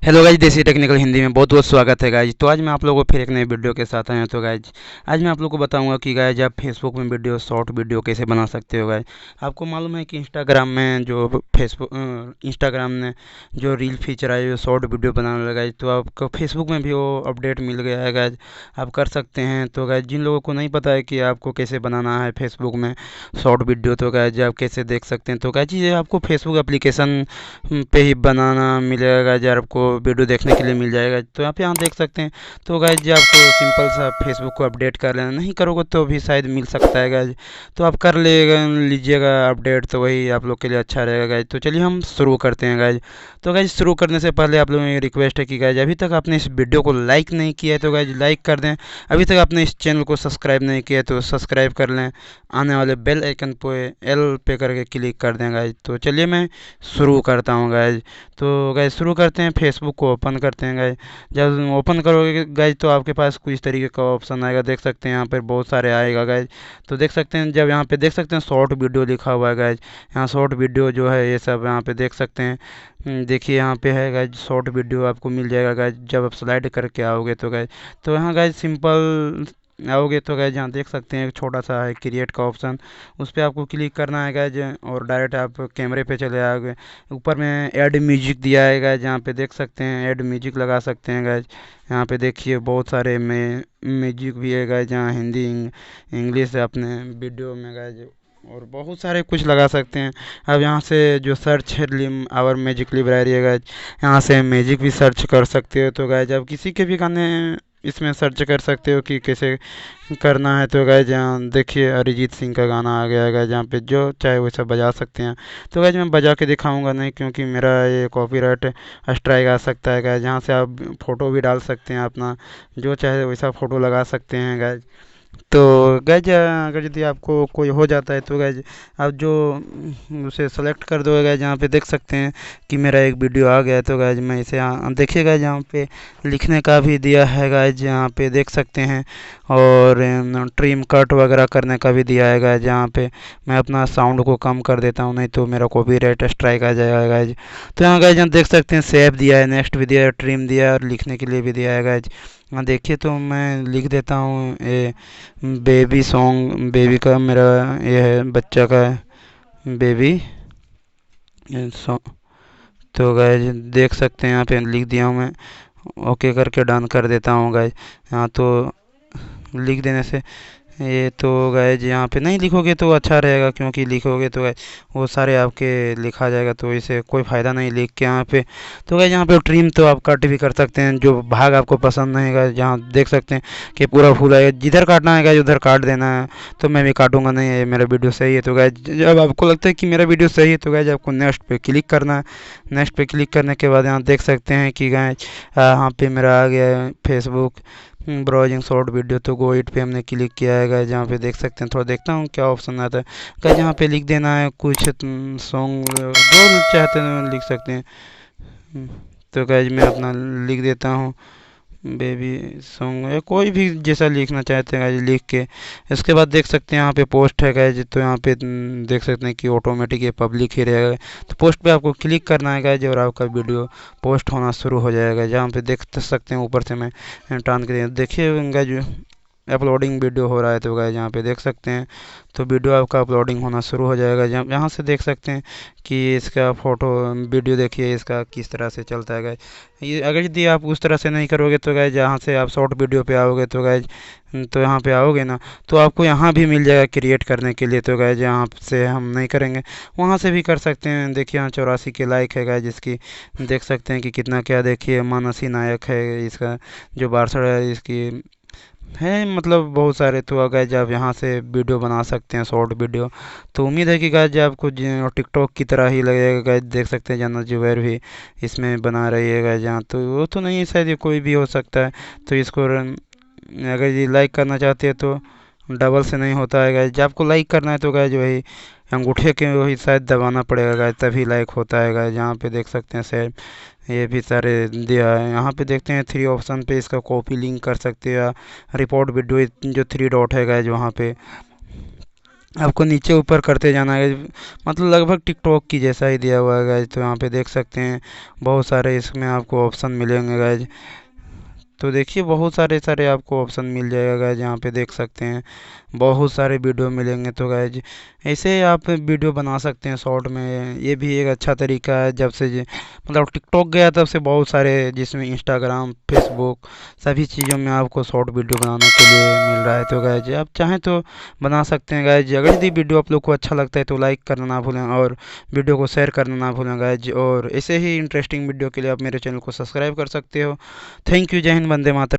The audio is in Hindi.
हेलो गाइज, देसी टेक्निकल हिंदी में बहुत बहुत स्वागत है गाइज। तो आज मैं आप लोगों को फिर एक नए वीडियो के साथ आया। तो गाइज आज मैं आप लोगों को बताऊंगा कि गाइज आप फेसबुक में वीडियो शॉर्ट वीडियो कैसे बना सकते हो। गाइज आपको मालूम है कि इंस्टाग्राम में जो इंस्टाग्राम ने जो रील फीचर है, जो शॉर्ट वीडियो बनाने लगा है, तो आपको फेसबुक में भी वो अपडेट मिल गया है। गाइज आप कर सकते हैं। तो गाइज जिन लोगों को नहीं पता है कि आपको कैसे बनाना है फेसबुक में शॉर्ट वीडियो, तो गाइज आप कैसे देख सकते हैं। तो गाइज ये आपको फेसबुक एप्लीकेशन पे ही बनाना मिलेगा यार, आपको वीडियो देखने के लिए मिल जाएगा। तो यहाँ देख सकते हैं। तो गाइज जी आपको सिंपल सा फेसबुक को अपडेट कर लेना, नहीं करोगे तो भी शायद मिल सकता है गाइज। तो आप कर लीजिएगा अपडेट, तो वही आप लोग के लिए अच्छा रहेगा गाइज। तो चलिए हम शुरू करते हैं गाइज। तो गाइज शुरू करने से पहले आप लोगों की रिक्वेस्ट है कि गाइज अभी तक आपने इस वीडियो को लाइक नहीं किया है तो गाइज लाइक कर दें। अभी तक आपने इस चैनल को सब्सक्राइब नहीं किया है तो सब्सक्राइब कर लें। आने वाले बेल आइकन पे एल पे करके क्लिक कर दें गाइज। तो चलिए मैं शुरू करता हूँ गाइज। तो गाइज शुरू करते हैं, फेसबुक को ओपन करते हैं गाइज। जब ओपन करोगे गाइज तो आपके पास कुछ तरीके का ऑप्शन आएगा, देख सकते हैं यहाँ पर बहुत सारे आएगा गाइज। तो देख सकते हैं, जब यहाँ पे देख सकते हैं शॉर्ट वीडियो लिखा हुआ है गाइज। यहाँ शॉर्ट वीडियो जो है ये सब यहाँ पे देख सकते हैं। देखिए यहाँ पे है गाइज शॉर्ट वीडियो आपको मिल जाएगा गाइज, जब आप स्लाइड करके आओगे तो गाइज। तो यहाँ गाइज सिंपल आओगे तो गाइज यहाँ देख सकते हैं एक छोटा सा है क्रिएट का ऑप्शन, उस पर आपको क्लिक करना है गाइज और डायरेक्ट आप कैमरे पे चले आओगे। ऊपर में ऐड म्यूजिक दिया है गाइज, यहाँ पे देख सकते हैं ऐड म्यूजिक लगा सकते हैं गाइज। यहाँ पे देखिए बहुत सारे में म्यूजिक भी है गाइज, यहाँ हिंदी इंग्लिश अपने वीडियो में गाइज, और बहुत सारे कुछ लगा सकते हैं। अब यहाँ से जो सर्च है आवर म्यूजिक लाइब्रेरी है गाइज, यहाँ से म्यूजिक भी सर्च कर सकते हो। तो गाइज अब किसी के भी गाने इसमें सर्च कर सकते हो कि कैसे करना है। तो गाइज यहाँ देखिए अरिजीत सिंह का गाना आ गया है गाइज, यहाँ पे जो चाहे वैसा बजा सकते हैं। तो गाइज मैं बजा के दिखाऊंगा नहीं, क्योंकि मेरा ये कॉपीराइट स्ट्राइक आ सकता है गाइज। यहाँ से आप फ़ोटो भी डाल सकते हैं, अपना जो चाहे वैसा फ़ोटो लगा सकते हैं गाइज। तो गैज अगर यदि आपको कोई हो जाता है तो गैज आप जो उसे सेलेक्ट कर दो गैज, यहाँ पे देख सकते हैं कि मेरा एक वीडियो आ गया है। तो गैज मैं इसे देखिएगा यहाँ पे लिखने का भी दिया है गैज, यहाँ पे देख सकते हैं। और ट्रिम कट वगैरह करने का भी दिया है गैज। यहाँ पे मैं अपना साउंड को कम कर देता हूँ, नहीं तो मेरा कॉपीराइट स्ट्राइक आ जाएगा गैज। तो यहाँ गैज यहाँ देख सकते हैं सेव दिया है, नेक्स्ट भी दिया है, ट्रिम दिया है और लिखने के लिए भी दिया है गैज। हाँ देखिए, तो मैं लिख देता हूँ ये बेबी सॉन्ग, बेबी का मेरा ये है, बच्चा का बेबी सॉन्ग। तो गाइज देख सकते हैं यहाँ पे लिख दिया हूँ मैं, ओके करके डन कर देता हूँ गाइज। हाँ तो लिख देने से ये तो गाइज यहाँ पे नहीं लिखोगे तो अच्छा रहेगा, क्योंकि लिखोगे तो गाइज वो सारे आपके लिखा जाएगा, तो इसे कोई फ़ायदा नहीं लिख के यहाँ पे। तो गाइज यहाँ पे ट्रिम तो आप कट भी कर सकते हैं, जो भाग आपको पसंद नहीं है। जहाँ देख सकते हैं कि पूरा फूल है, जिधर काटना है गाइज उधर काट देना है। तो मैं भी काटूंगा नहीं, है मेरा वीडियो सही है। तो गाइज जब आपको लगता है कि मेरा वीडियो सही है तो गाइज आपको नेक्स्ट पे क्लिक करना है। नेक्स्ट पे क्लिक करने के बाद यहाँ देख सकते हैं कि गाइज यहाँ पे मेरा आ गया है फेसबुक ब्राउजिंग शॉर्ट वीडियो। तो गो इट पे हमने क्लिक किया है गाइज। यहाँ पे देख सकते हैं, थोड़ा देखता हूँ क्या ऑप्शन आता है गाइज। यहाँ पे लिख देना है कुछ सॉन्ग, जो चाहते हैं लिख सकते हैं। तो गाइज मैं अपना लिख देता हूँ बेबी सॉन्ग, या कोई भी जैसा लिखना चाहते हैं गाइज लिख के। इसके बाद देख सकते हैं यहाँ पे पोस्ट है गाइज, तो यहाँ पे देख सकते हैं कि ऑटोमेटिक ये पब्लिक ही रहेगा। तो पोस्ट पे आपको क्लिक करना है गाइज और आपका वीडियो पोस्ट होना शुरू हो जाएगा। जहाँ पे देख सकते हैं ऊपर से मैं टान के देखिए गाइज अपलोडिंग वीडियो हो रहा है। तो गाइज यहाँ पे देख सकते हैं, तो वीडियो आपका अपलोडिंग होना शुरू हो जाएगा। यहाँ से देख सकते हैं कि इसका फ़ोटो वीडियो देखिए इसका किस तरह से चलता है गाइज। ये अगर यदि आप उस तरह से नहीं करोगे तो गाइज यहाँ से आप शॉर्ट वीडियो पे आओगे तो गाइज, तो यहाँ पे आओगे ना तो आपको यहाँ भी मिल जाएगा क्रिएट करने के लिए। तो गाइज यहाँ से हम नहीं करेंगे, वहाँ से भी कर सकते हैं। देखिए यहाँ 84 के लाइक है गाइज इसकी, देख सकते हैं कि कितना क्या। देखिए मानसी नायक है इसका, जो 62 है इसकी है, मतलब बहुत सारे। तो गाइज आप यहाँ से वीडियो बना सकते हैं शॉर्ट वीडियो। तो उम्मीद है कि गाइज आपको टिकटॉक की तरह ही लगेगा गाइज। देख सकते हैं जन्नत जुबैर भी इसमें बना रही है गाइज। यहाँ तो वो तो नहीं है शायद, ये कोई भी हो सकता है। तो इसको अगर ये लाइक करना चाहते हैं तो डबल से नहीं होता है गाइज। जब आपको लाइक करना है तो गाइज वही अंगूठे के वही शायद दबाना पड़ेगा गाइज, तभी लाइक होता है गाइज। यहाँ पे देख सकते हैं शायद ये भी सारे दिया है। यहाँ पे देखते हैं थ्री ऑप्शन पे इसका कॉपी लिंक कर सकते हैं, या रिपोर्ट वीडियो जो थ्री डॉट है गाइज वहाँ पे आपको नीचे ऊपर करते जाना है, मतलब लगभग टिकटॉक की जैसा ही दिया हुआ है गाइज। तो यहाँ पे देख सकते हैं बहुत सारे इसमें आपको ऑप्शन मिलेंगे गाइज। तो देखिए बहुत सारे सारे आपको ऑप्शन मिल जाएगा गाइज, यहाँ पे देख सकते हैं बहुत सारे वीडियो मिलेंगे। तो गाइज ऐसे आप वीडियो बना सकते हैं शॉर्ट में, ये भी एक अच्छा तरीका है। जब से मतलब टिकटॉक गया तब से बहुत सारे, जिसमें इंस्टाग्राम, फेसबुक, सभी चीज़ों में आपको शॉर्ट वीडियो बनाने के लिए मिल रहा है। तो गाइज आप चाहें तो बना सकते हैं गाइज। अगर यदि वीडियो आप लोग को अच्छा लगता है तो लाइक करना ना भूलें और वीडियो को शेयर करना ना भूलें गाइज। और ऐसे ही इंटरेस्टिंग वीडियो के लिए आप मेरे चैनल को सब्सक्राइब कर सकते हो। Thank you. जय हिंद, वंदे मातरम।